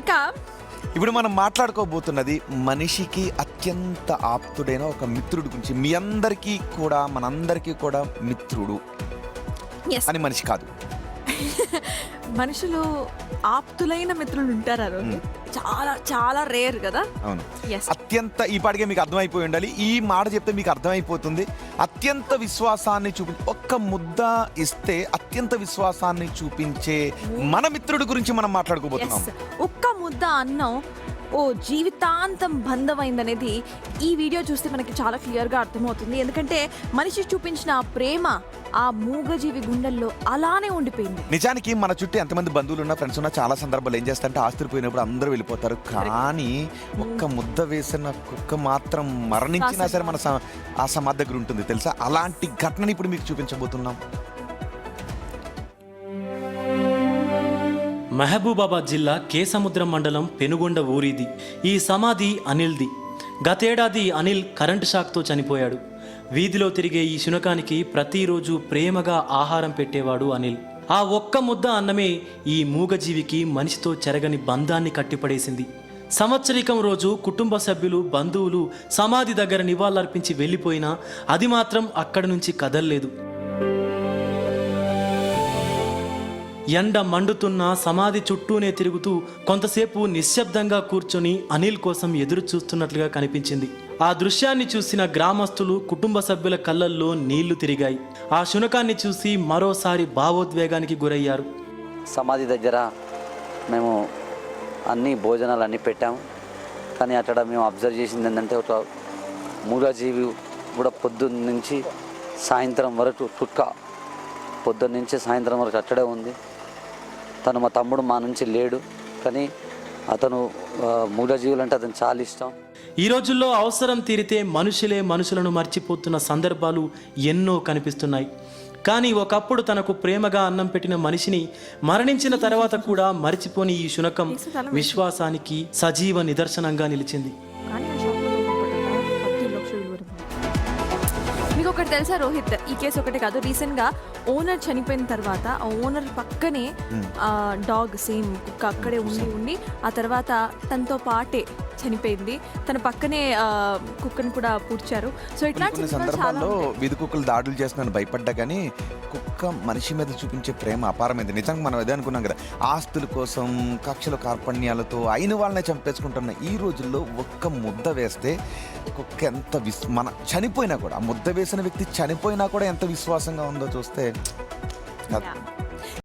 ఇక ఇప్పుడు మనం మాట్లాడుకోబోతున్నది మనిషికి అత్యంత ఆప్తుడైన ఒక మిత్రుడి గురించి. మీ అందరికీ కూడా మనందరికీ కూడా మిత్రుడు అని మనిషి కాదు. మనుషులు ఆప్తులైన మిత్రులు ఉంటారు రోహిత్. చాలా చాలా రేర్ కదా. అవును, అత్యంత ఈ పాటికే మీకు అర్థమైపోయి ఉండాలి. ఈ మాట చెప్తే మీకు అర్థమైపోతుంది. అత్యంత విశ్వాసాన్ని ఒక్క ముద్ద ఇస్తే అత్యంత విశ్వాసాన్ని చూపించే మన మిత్రుడి గురించి మనం మాట్లాడుకోబోతున్నాం. ఒక్క ముద్ద అన్నం ఓ జీవితాంతం బంధమైందనేది ఈ వీడియో చూస్తే మనకి చాలా క్లియర్గా అర్థమవుతుంది. ఎందుకంటే మనిషి చూపించిన ఆ ప్రేమ ఆ మూగజీవి గుండెల్లో అలానే ఉండిపోయింది. నిజానికి మన చుట్టూ ఎంతమంది బంధువులు ఉన్నా, ఫ్రెండ్స్ ఉన్నా, చాలా సందర్భాలు ఏం చేస్తారంటే ఆస్తులు పోయినప్పుడు అందరూ వెళ్ళిపోతారు. కానీ ఒక్క ముద్ద వేసిన కుక్క మాత్రం మరణించినా సరే మన ఆ సమాధి దగ్గర ఉంటుంది తెలుసా. అలాంటి ఘటనని ఇప్పుడు మీకు చూపించబోతున్నాం. మహబూబాబాద్ జిల్లా కేసముద్రం మండలం పెనుగొండ ఊరిది. ఈ సమాధి అనిల్ది. గతేడాది అనిల్ కరెంటు షాక్తో చనిపోయాడు. వీధిలో తిరిగే ఈ శునకానికి ప్రతిరోజు ప్రేమగా ఆహారం పెట్టేవాడు అనిల్. ఆ ఒక్క ముద్ద అన్నమే ఈ మూగజీవికి మనిషితో చెరగని బంధాన్ని కట్టిపడేసింది. సంవత్సరికం రోజు కుటుంబ సభ్యులు, బంధువులు సమాధి దగ్గర నివాళులర్పించి వెళ్ళిపోయినా అది మాత్రం అక్కడి నుంచి కదల్లేదు. ఎండ మండుతున్న సమాధి చుట్టూనే తిరుగుతూ కొంతసేపు నిశ్శబ్దంగా కూర్చొని అనిల్ కోసం ఎదురు చూస్తున్నట్లుగా కనిపించింది. ఆ దృశ్యాన్ని చూసిన గ్రామస్తులు, కుటుంబ సభ్యుల కళ్ళల్లో నీళ్లు తిరిగాయి. ఆ శునకాన్ని చూసి మరోసారి భావోద్వేగానికి గురయ్యారు. సమాధి దగ్గర మేము అన్ని భోజనాలు అన్నీ పెట్టాము. కానీ అక్కడ మేము అబ్జర్వ్ చేసింది ఏంటంటే ఒక మూగజీవి కూడా పొద్దున్న నుంచి సాయంత్రం వరకు కుక్క పొద్దున్న నుంచి సాయంత్రం వరకు అక్కడే ఉంది. తను మా తమ్ముడు మా నుంచి లేడు, కానీ అతను మూగజీవులు అంటే అతను చాలా ఇష్టం. ఈ రోజుల్లో అవసరం తీరితే మనుషులే మనుషులను మర్చిపోతున్న సందర్భాలు ఎన్నో కనిపిస్తున్నాయి. కానీ ఒకప్పుడు తనకు ప్రేమగా అన్నం పెట్టిన మనిషిని మరణించిన తర్వాత కూడా మరిచిపోని ఈ శునకం విశ్వాసానికి సజీవ నిదర్శనంగా నిలిచింది. మీకు ఒకటి తెలుసా రోహిత్, ఈ కేసు ఒకటే కాదు, రీసెంట్గా ఓనర్ చనిపోయిన తర్వాత ఆ ఓనర్ పక్కనే డాగ్ సేమ్ కుక్క అక్కడే ఉండి ఆ తర్వాత తనతో పాటే చనిపోయింది. తన పక్కనే కుక్కను కూడా పూడ్చారు. సో ఇట్లాంటి సందర్భాల్లో వీధి కుక్కలు దాడులు చేస్తున్నాను భయపడ్డా, కానీ కుక్క మనిషి మీద చూపించే ప్రేమ అపారమైంది. నిజంగా మనం అదే అనుకున్నాం కదా, ఆస్తుల కోసం కక్షల కార్పణ్యాలతో అయిన వాళ్ళనే చంపేసుకుంటున్న ఈ రోజుల్లో ఒక్క ముద్ద వేస్తే కుక్క ఎంత మన చనిపోయినా కూడా, ఆ ముద్ద వేసిన వ్యక్తి చనిపోయినా కూడా ఎంత విశ్వాసంగా ఉందో చూస్తే